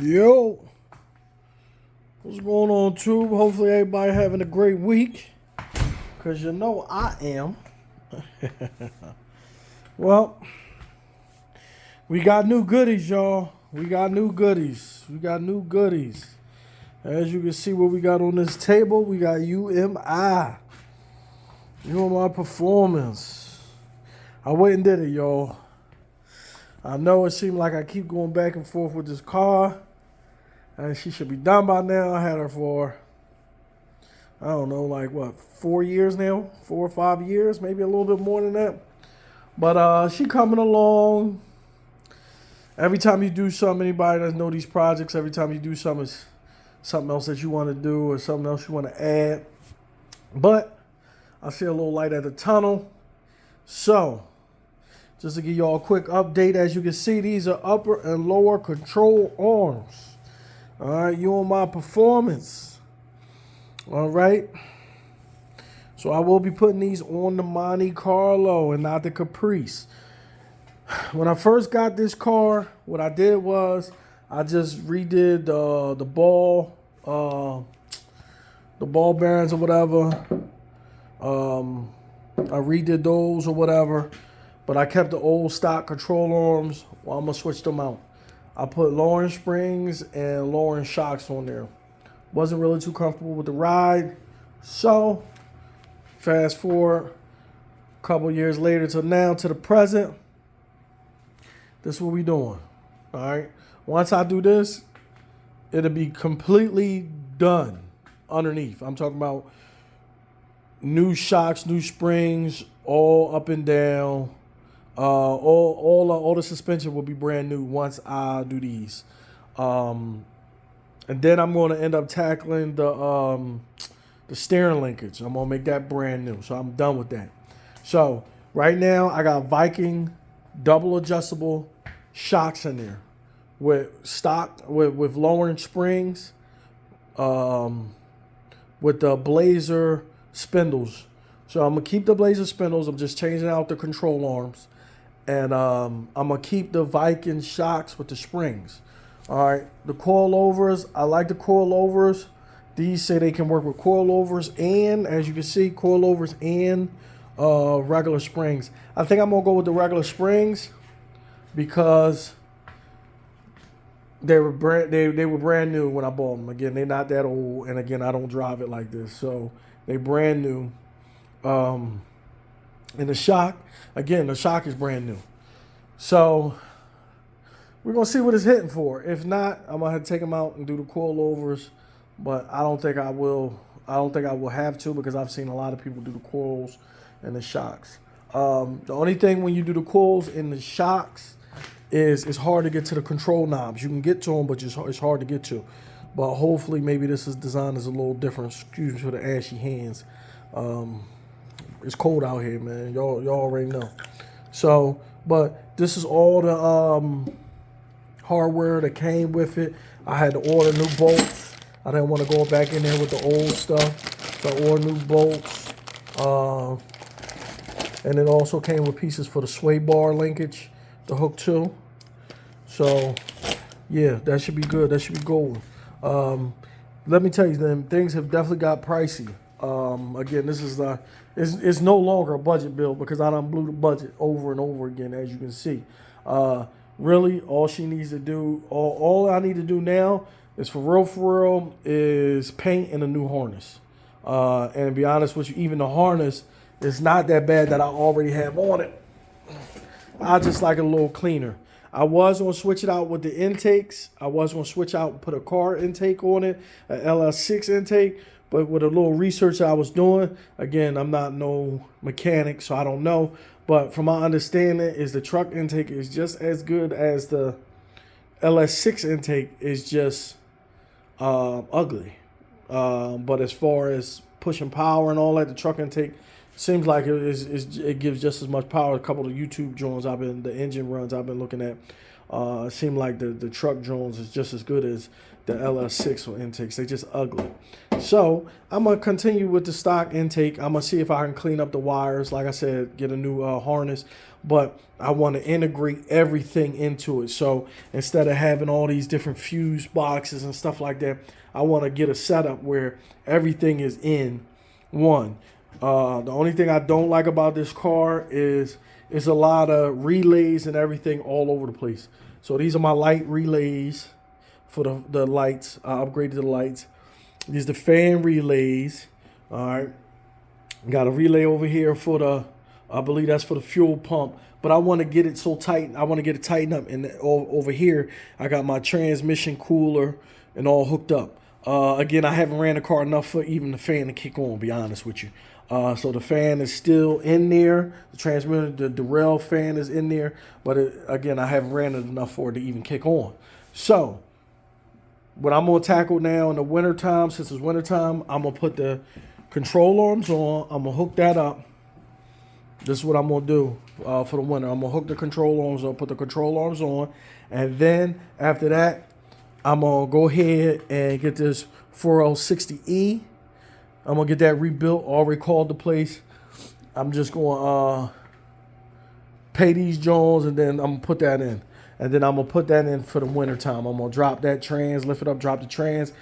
Yo, what's going on, Tube? Hopefully everybody having a great week, because you know I am. Well, we got new goodies, y'all. We got new goodies. As you can see what we got on this table, we got UMI. UMI Performance. I went and did it, y'all. I know it seemed like I keep going back and forth with this car. And she should be done by now. I had her for, I don't know, like what, 4 years now? 4 or 5 years, maybe a little bit more than that. But she coming along. Every time you do something, anybody that know these projects, every time you do something, it's something else that you want to do or something else you want to add. But I see a little light at the tunnel. So, just to give y'all a quick update, as you can see, these are upper and lower control arms. All right, UMI Performance. All right. So I will be putting these on the Monte Carlo and not the Caprice. When I first got this car, what I did was I just redid the ball bearings or whatever. I redid those or whatever, but I kept the old stock control arms. Well, I'm gonna switch them out. I put lowering springs and lowering shocks on there. Wasn't really too comfortable with the ride. So, fast forward a couple years later to now, to the present. This is what we doing. All right. Once I do this, it'll be completely done underneath. I'm talking about new shocks, new springs, all up and down. All the suspension will be brand new once I do these, and then I'm going to end up tackling the steering linkage. I'm gonna make that brand new, so I'm done with that. So right now I got Viking double adjustable shocks in there with stock with lowering springs, with the Blazer spindles. So I'm gonna keep the Blazer spindles. I'm just changing out the control arms. And I'm going to keep the Viking shocks with the springs. All right. The coilovers, I like the coilovers. These say they can work with coilovers and, as you can see, coilovers and regular springs. I think I'm going to go with the regular springs because they were brand new when I bought them. Again, they're not that old. And, again, I don't drive it like this. So they brand new. And the shock, again, the shock is brand new. So we're going to see what it's hitting for. If not, I'm going to have to take them out and do the coilovers. But I don't think I will. I don't think I will have to, because I've seen a lot of people do the coils and the shocks. The only thing when you do the coils and the shocks is it's hard to get to the control knobs. You can get to them, but it's hard to get to. But hopefully maybe this is designed as a little different. Excuse me for the ashy hands. It's cold out here, man. Y'all already know. So, but this is all the hardware that came with it. I had to order new bolts. I didn't want to go back in there with the old stuff. So I ordered new bolts. And it also came with pieces for the sway bar linkage, the hook too. So, yeah, that should be good. That should be golden. Let me tell you, then things have definitely got pricey. Again, this is it's no longer a budget build because I done blew the budget over and over again, as you can see. Really, all she needs to do, all I need to do now is for real, is paint and a new harness. And to be honest with you, even the harness is not that bad that I already have on it. I just like it a little cleaner. I was going to switch it out with the intakes. I was going to switch out and put a car intake on it, an LS6 intake. But with a little research I was doing, again, I'm not no mechanic, so I don't know. But from my understanding, is the truck intake is just as good as the LS6 intake. Is just ugly. But as far as pushing power and all that, the truck intake seems like it gives just as much power. A couple of YouTube joints the engine runs I've been looking at. It seemed like the truck drones is just as good as the LS6 or intakes. They just ugly. So I'm gonna continue with the stock intake. I'm gonna see if I can clean up the wires. Like I said, get a new harness. But I want to integrate everything into it. So instead of having all these different fuse boxes and stuff like that, I want to get a setup where everything is in one. The only thing I don't like about this car is it's a lot of relays and everything all over the place. So these are my light relays for the lights. I upgraded the lights. These are the fan relays. All right. Got a relay over here for the, I believe that's for the fuel pump. But I want to get it so tight. I want to get it tightened up. And over here, I got my transmission cooler and all hooked up. Again, I haven't ran the car enough for even the fan to kick on, to be honest with you. So the fan is still in there. The transmitter, the rail fan is in there. But again, I haven't ran it enough for it to even kick on. So what I'm going to tackle now in the wintertime, since it's wintertime, I'm going to put the control arms on. I'm going to hook that up. This is what I'm going to do for the winter. I'm going to hook the control arms on, put the control arms on. And then after that, I'm going to go ahead and get this 4060E. I'm going to get that rebuilt, already called the place. I'm just going to pay these Jones, and then I'm going to put that in. And then I'm going to put that in for the winter time. I'm going to drop that trans, lift it up, drop the trans,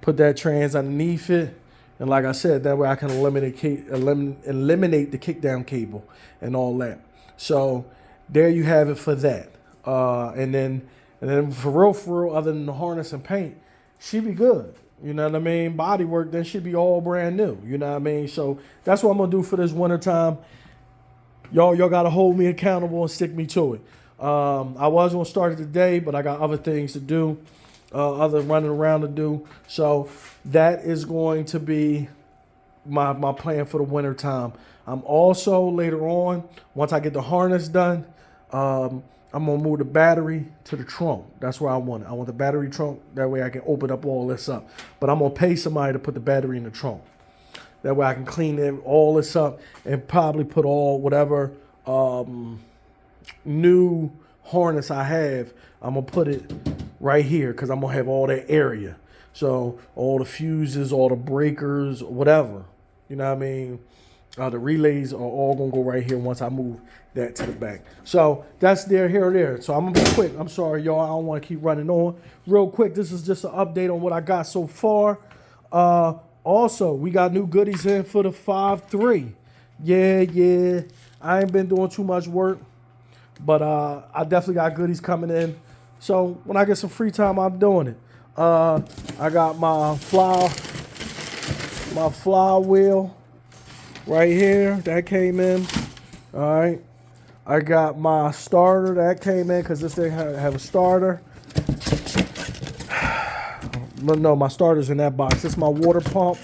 put that trans underneath it. And like I said, that way I can eliminate the kickdown cable and all that. So there you have it for that. And then for real, other than the harness and paint, she be good. You know what I mean? Body work, then she'd be all brand new. You know what I mean? So that's what I'm going to do for this winter time. Y'all got to hold me accountable and stick me to it. I was going to start it today, but I got other things to do, other running around to do. So that is going to be my plan for the winter time. I'm also later on, once I get the harness done, I'm going to move the battery to the trunk. That's where I want it. I want the battery trunk. That way I can open up all this up. But I'm going to pay somebody to put the battery in the trunk. That way I can clean all this up and probably put all whatever new harness I have. I'm going to put it right here because I'm going to have all that area. So all the fuses, all the breakers, whatever. You know what I mean? The relays are all going to go right here once I move that to the back. So that's here or there. So I'm going to be quick. I'm sorry, y'all. I don't want to keep running on. Real quick, this is just an update on what I got so far. Also, we got new goodies in for the 5.3. Yeah. I ain't been doing too much work, but I definitely got goodies coming in. So when I get some free time, I'm doing it. I got my flywheel right here. That came in. All right. I got my starter. That came in because this thing have a starter. No, my starter's in that box. This is my water pump.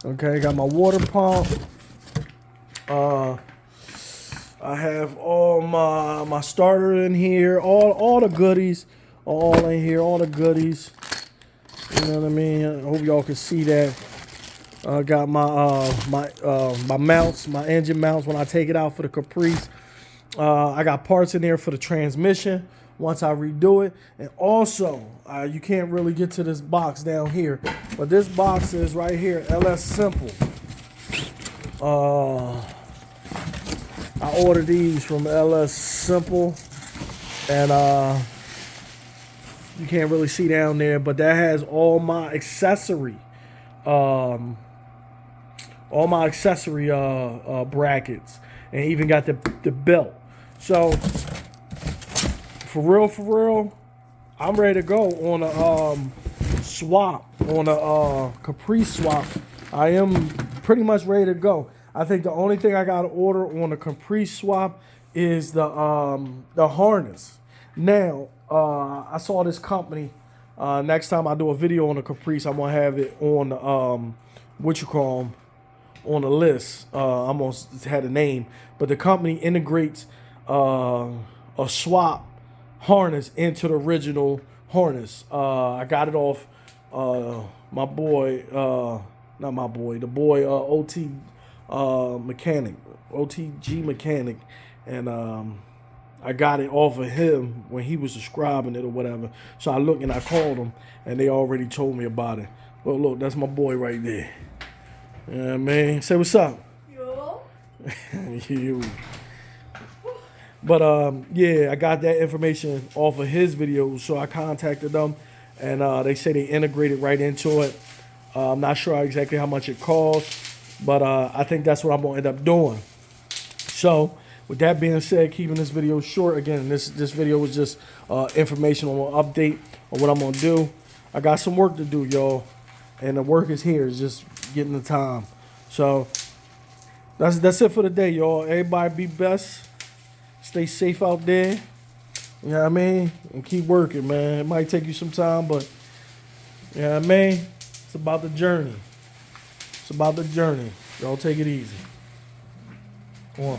Okay, got my water pump. I have all my starter in here. All the goodies are all in here. All the goodies. You know what I mean? I hope y'all can see that. I got my mounts, my engine mounts when I take it out for the Caprice. I got parts in there for the transmission once I redo it. And also, you can't really get to this box down here, but this box is right here, LS Simple. I ordered these from LS Simple, and you can't really see down there, but that has all my accessory brackets, and even got the belt. So for real, I'm ready to go on a swap, on a Caprice swap. I am pretty much ready to go. I think the only thing I got to order on a Caprice swap is the harness. Now, I saw this company. Next time I do a video on a Caprice, I'm gonna have it on on the list. I almost had a name, but the company integrates a swap harness into the original harness. I got it off my boy, not my boy, the boy OTG mechanic, and I got it off of him when he was describing it or whatever. So I looked and I called them, and they already told me about it. Look, that's my boy right there. Yeah, man. Say what's up. Yo. You. But yeah, I got that information off of his videos, so I contacted them, and they say they integrated right into it. I'm not sure exactly how much it costs, but I think that's what I'm gonna end up doing. So, with that being said, keeping this video short, again, this video was just informational update on what I'm gonna do. I got some work to do, y'all, and the work is here. It's just getting the time. So that's it for the day, y'all. Everybody be best. Stay safe out there. You know what I mean? And keep working, man. It might take you some time, but you know what I mean? It's about the journey. It's about the journey. Y'all take it easy. Come on.